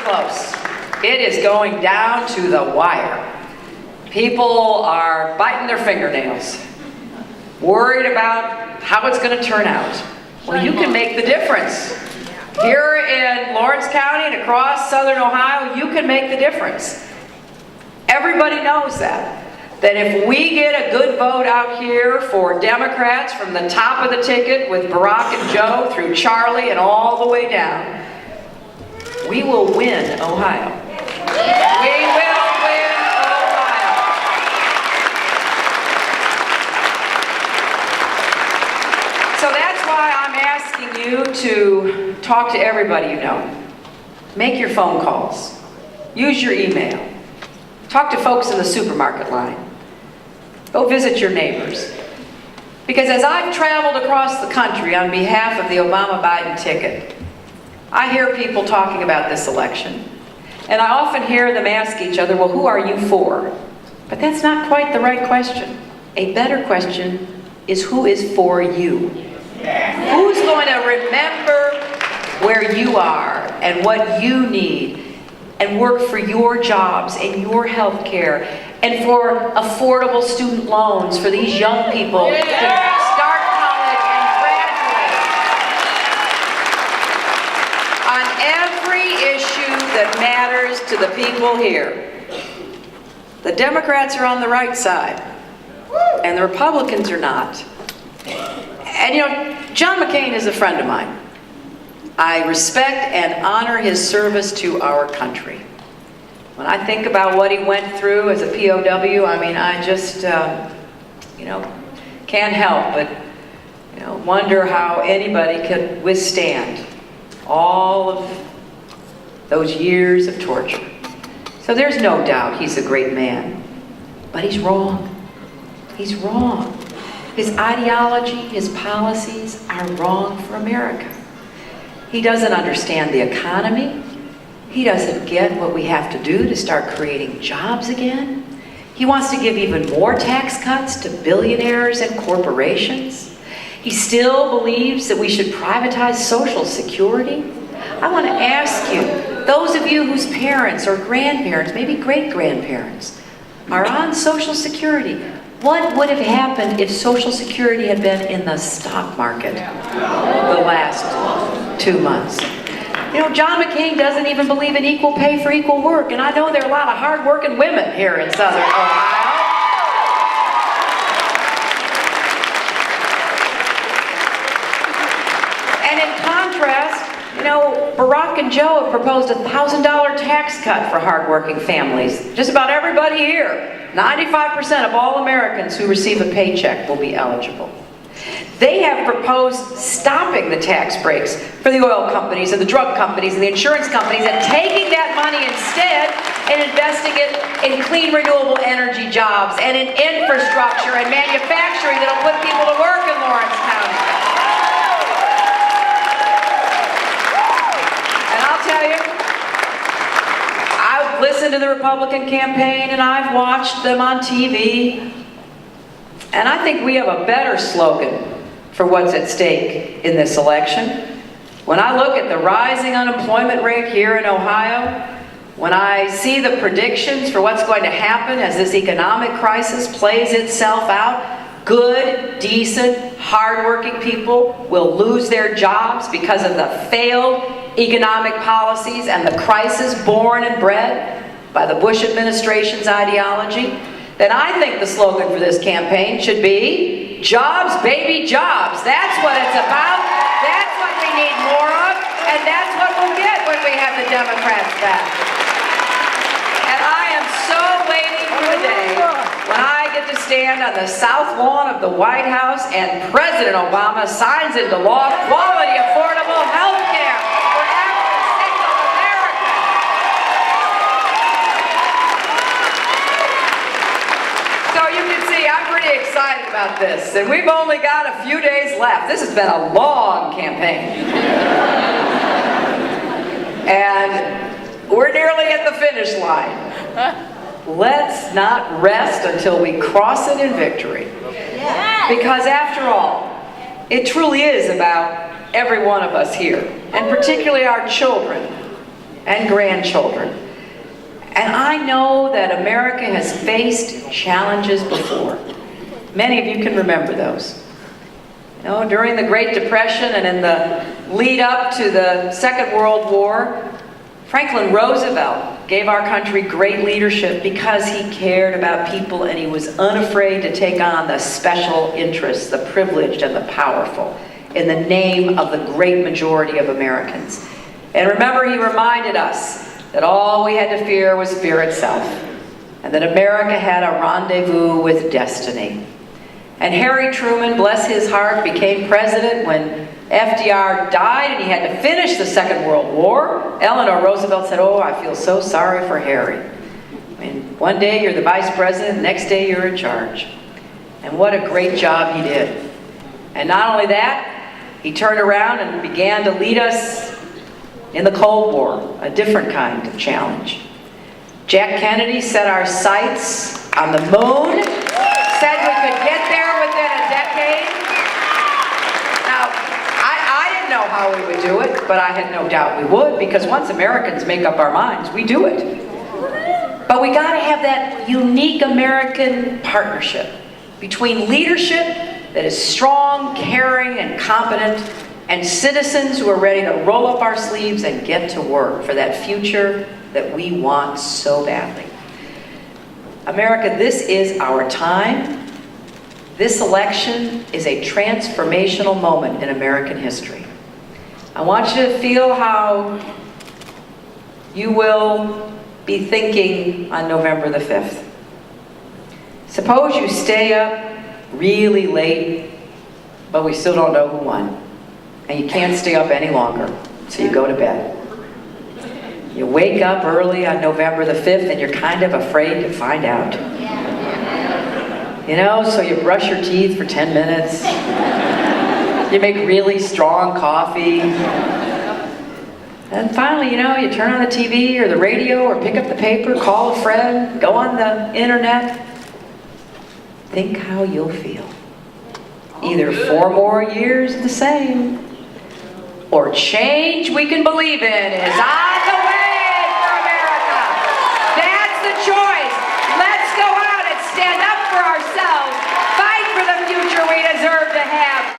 close. It is going down to the wire. People are biting their fingernails, worried about how it's going to turn out. Well, you can make the difference. Here in Lawrence County and across southern Ohio, you can make the difference. Everybody knows that if we get a good vote out here for Democrats from the top of the ticket with Barack and Joe through Charlie and all the way down, we will win Ohio. We will win Ohio. So that's why I'm asking you to talk to everybody you know. Make your phone calls. Use your email. Talk to folks in the supermarket line. Go visit your neighbors. Because as I've traveled across the country on behalf of the Obama-Biden ticket, I hear people talking about this election. And I often hear them ask each other, well, who are you for? But that's not quite the right question. A better question is, who is for you? Who's going to remember where you are and what you need and work for your jobs and your health care and for affordable student loans for these young people to start college and graduate? On every issue that matters to the people here, the Democrats are on the right side and the Republicans are not. And you know, John McCain is a friend of mine. I respect and honor his service to our country. When I think about what he went through as a POW, I mean, I just, can't help but, wonder how anybody could withstand all of those years of torture. So there's no doubt he's a great man, but he's wrong. He's wrong. His ideology, his policies are wrong for America. He doesn't understand the economy. He doesn't get what we have to do to start creating jobs again. He wants to give even more tax cuts to billionaires and corporations. He still believes that we should privatize Social Security. I want to ask you, those of you whose parents or grandparents, maybe great-grandparents, are on Social Security, what would have happened if Social Security had been in the stock market the last 2 months? You know, John McCain doesn't even believe in equal pay for equal work, and I know there are a lot of hard-working women here in Southern Ohio. And in contrast, Barack and Joe have proposed a $1,000 tax cut for hard-working families. Just about everybody here. 95% of all Americans who receive a paycheck will be eligible. They have proposed stopping the tax breaks for the oil companies and the drug companies and the insurance companies and taking that money instead and investing it in clean renewable energy jobs and in infrastructure and manufacturing that'll put people to work in Lawrence County. And I'll tell you, I've listened to the Republican campaign and I've watched them on TV, and I think we have a better slogan for what's at stake in this election. When I look at the rising unemployment rate here in Ohio, when I see the predictions for what's going to happen as this economic crisis plays itself out, good, decent, hardworking people will lose their jobs because of the failed economic policies and the crisis born and bred by the Bush administration's ideology, then I think the slogan for this campaign should be, jobs, baby, jobs. That's what it's about. That's what we need more of, and that's what we'll get when we have the Democrats back. And I am so waiting for the day when I get to stand on the south lawn of the White House and President Obama signs into law quality, affordable health care for every single American. So you can see I'm pretty excited about this, and we've only got a few days left. This has been a long campaign. And we're nearly at the finish line. Let's not rest until we cross it in victory. Because after all, it truly is about every one of us here, and particularly our children and grandchildren. And I know that America has faced challenges before. Many of you can remember those. You know, during the Great Depression and in the lead up to the Second World War, Franklin Roosevelt gave our country great leadership because he cared about people and he was unafraid to take on the special interests, the privileged and the powerful, in the name of the great majority of Americans. And remember, he reminded us that all we had to fear was fear itself, and that America had a rendezvous with destiny. And Harry Truman, bless his heart, became president when FDR died and he had to finish the Second World War. Eleanor Roosevelt said, "Oh, I feel so sorry for Harry." I mean, one day you're the vice president, the next day you're in charge. And what a great job he did. And not only that, he turned around and began to lead us in the Cold War, a different kind of challenge. Jack Kennedy set our sights on the moon, said we could get there within a decade. Now, I didn't know how we would do it, but I had no doubt we would, because once Americans make up our minds, we do it. But we got to have that unique American partnership between leadership that is strong, caring, and competent, and citizens who are ready to roll up our sleeves and get to work for that future that we want so badly. America, this is our time. This election is a transformational moment in American history. I want you to feel how you will be thinking on November the 5th. Suppose you stay up really late, but we still don't know who won. And you can't stay up any longer, so you go to bed. You wake up early on November the 5th and you're kind of afraid to find out. You know, so you brush your teeth for 10 minutes. You make really strong coffee. And finally, you know, you turn on the TV or the radio or pick up the paper, call a friend, go on the internet. Think how you'll feel. Either 4 more years the same, or change we can believe in is on the way for America. That's the choice.